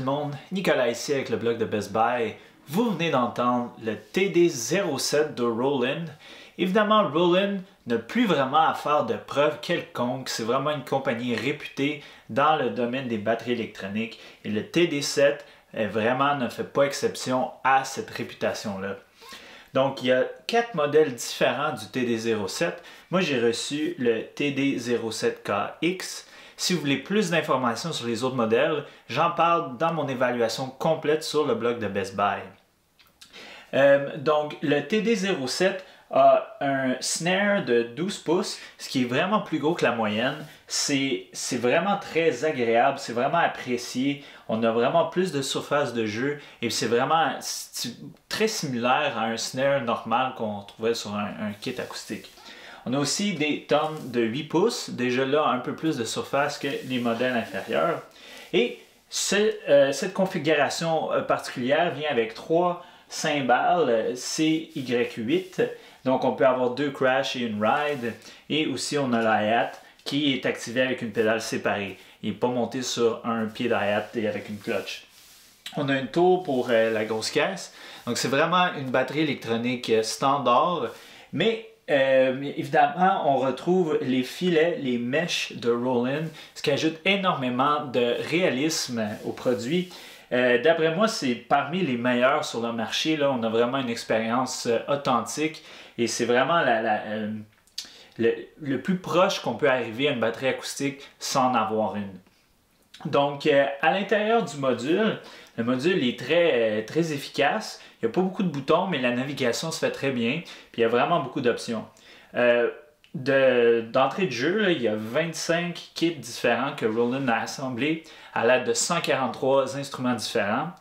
monde, Nicolas ici avec le blog de Best Buy. Vous venez d'entendre le TD07 de Roland. Évidemment, Roland n'a plus vraiment à faire de preuves quelconques. C'est vraiment une compagnie réputée dans le domaine des batteries électroniques. Et le TD7 vraiment ne fait pas exception à cette réputation-là. Donc, il y a 4 modèles différents du TD07. Moi, j'ai reçu le TD07KX. Si vous voulez plus d'informations sur les autres modèles, j'en parle dans mon évaluation complète sur le blog de Best Buy. Donc, le TD07 a un snare de 12 pouces, ce qui est vraiment plus gros que la moyenne. C'est vraiment très agréable, c'est vraiment apprécié. On a vraiment plus de surface de jeu et c'est vraiment très similaire à un snare normal qu'on trouvait sur un kit acoustique. On a aussi des tomes de 8 pouces, déjà là un peu plus de surface que les modèles inférieurs. Et cette configuration particulière vient avec 3 cymbales CY8. Donc on peut avoir 2 crash et une ride. Et aussi on a la hi-hat qui est activé avec une pédale séparée. Il n'est pas monté sur un pied d'hi-hat et avec une clutch. On a une tour pour la grosse caisse. Donc c'est vraiment une batterie électronique standard. Mais évidemment, on retrouve les filets, les mèches de Roland, ce qui ajoute énormément de réalisme au produit. D'après moi, c'est parmi les meilleurs sur le marché. Là, on a vraiment une expérience authentique et c'est vraiment le plus proche qu'on peut arriver à une batterie acoustique sans en avoir une. Donc, à l'intérieur du module, le module est très efficace. Il n'y a pas beaucoup de boutons, mais la navigation se fait très bien. Puis il y a vraiment beaucoup d'options. D'entrée de jeu, là, il y a 25 kits différents que Roland a assemblés à l'aide de 143 instruments différents.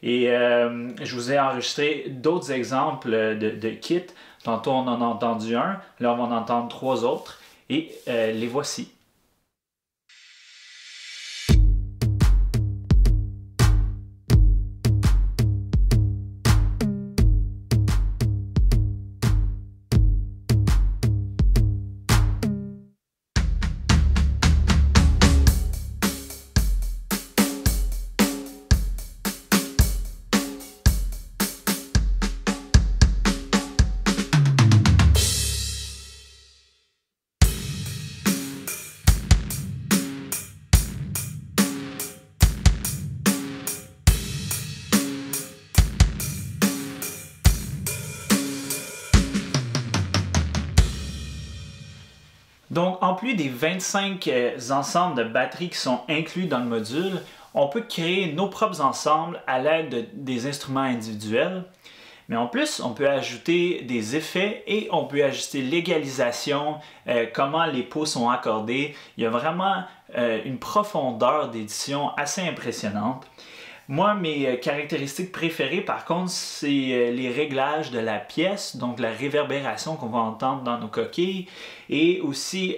Et je vous ai enregistré d'autres exemples de kits. Tantôt, on en a entendu un. Là, on va en entendre 3 autres. Et les voici. Donc, en plus des 25 ensembles de batteries qui sont inclus dans le module, on peut créer nos propres ensembles à l'aide des instruments individuels. Mais en plus, on peut ajouter des effets et on peut ajuster l'égalisation, comment les pots sont accordés. Il y a vraiment une profondeur d'édition assez impressionnante. Moi, mes caractéristiques préférées, par contre, c'est les réglages de la pièce, donc la réverbération qu'on va entendre dans nos coquilles, et aussi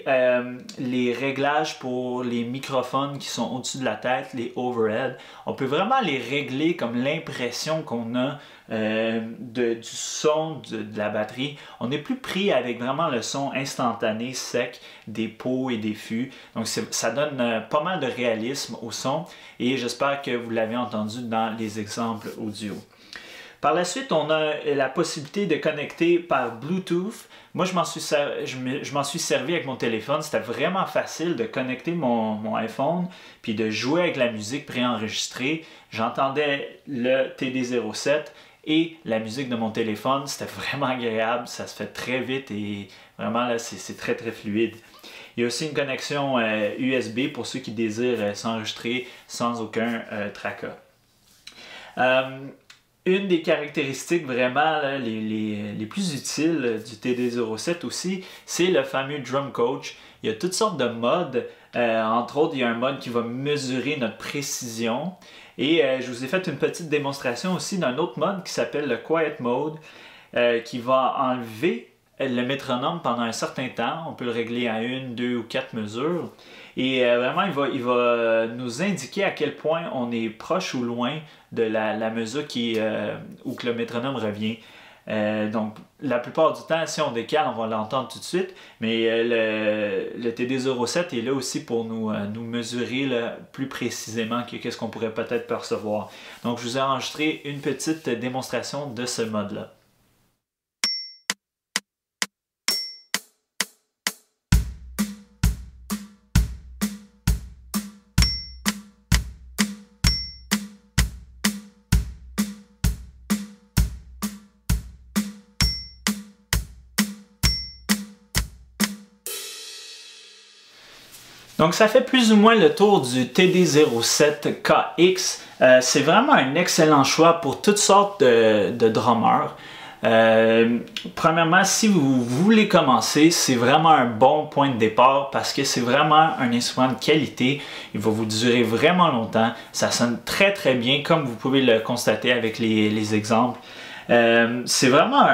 les réglages pour les microphones qui sont au-dessus de la tête, les overhead. On peut vraiment les régler comme l'impression qu'on a du son de la batterie. On n'est plus pris avec vraiment le son instantané, sec, des pots et des fûts. Donc ça donne pas mal de réalisme au son et j'espère que vous l'avez entendu dans les exemples audio. Par la suite, on a la possibilité de connecter par Bluetooth. Moi, je m'en suis servi avec mon téléphone. C'était vraiment facile de connecter mon iPhone puis de jouer avec la musique préenregistrée. J'entendais le TD07 et la musique de mon téléphone. C'était vraiment agréable. Ça se fait très vite et vraiment, là, c'est très fluide. Il y a aussi une connexion USB pour ceux qui désirent s'enregistrer sans aucun tracas. Une des caractéristiques vraiment là, les plus utiles du TD07 aussi, c'est le fameux Drum Coach. Il y a toutes sortes de modes. Entre autres, il y a un mode qui va mesurer notre précision. Et je vous ai fait une petite démonstration aussi d'un autre mode qui s'appelle le Quiet Mode, qui va enlever le métronome pendant un certain temps. On peut le régler à 1, 2 ou 4 mesures. Et vraiment, il va nous indiquer à quel point on est proche ou loin de la mesure où que le métronome revient. Donc, la plupart du temps, si on décale, on va l'entendre tout de suite. Mais le TD07 est là aussi pour nous mesurer là, plus précisément qu'est-ce qu'on pourrait peut-être percevoir. Donc, je vous ai enregistré une petite démonstration de ce mode-là. Donc ça fait plus ou moins le tour du TD07KX. C'est vraiment un excellent choix pour toutes sortes de drummers. Premièrement, si vous voulez commencer, c'est vraiment un bon point de départ parce que c'est vraiment un instrument de qualité. Il va vous durer vraiment longtemps. Ça sonne très très bien comme vous pouvez le constater avec les exemples. C'est vraiment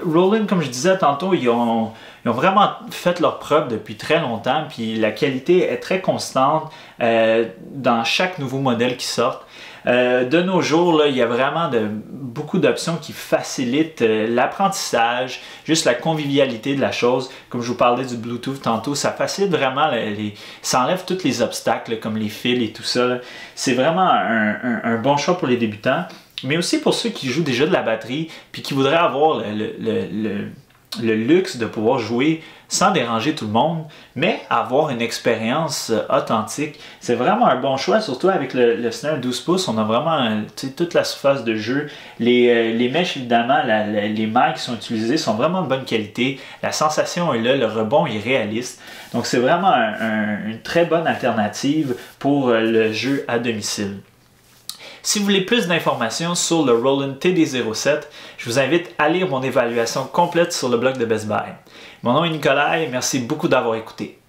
Roland, comme je disais tantôt, ils ont vraiment fait leur preuve depuis très longtemps, puis la qualité est très constante dans chaque nouveau modèle qui sort. De nos jours, là, il y a vraiment beaucoup d'options qui facilitent l'apprentissage, juste la convivialité de la chose. Comme je vous parlais du Bluetooth tantôt, ça facilite vraiment, ça enlève tous les obstacles comme les fils et tout ça. C'est vraiment un bon choix pour les débutants. Mais aussi pour ceux qui jouent déjà de la batterie puis qui voudraient avoir le luxe de pouvoir jouer sans déranger tout le monde, mais avoir une expérience authentique. C'est vraiment un bon choix, surtout avec le snare 12 pouces. On a vraiment toute la surface de jeu. Les mèches, évidemment, les mailles qui sont utilisées sont vraiment de bonne qualité. La sensation est là, le rebond est réaliste. Donc c'est vraiment une très bonne alternative pour le jeu à domicile. Si vous voulez plus d'informations sur le Roland TD07, je vous invite à lire mon évaluation complète sur le blog de Best Buy. Mon nom est Nicolas et merci beaucoup d'avoir écouté.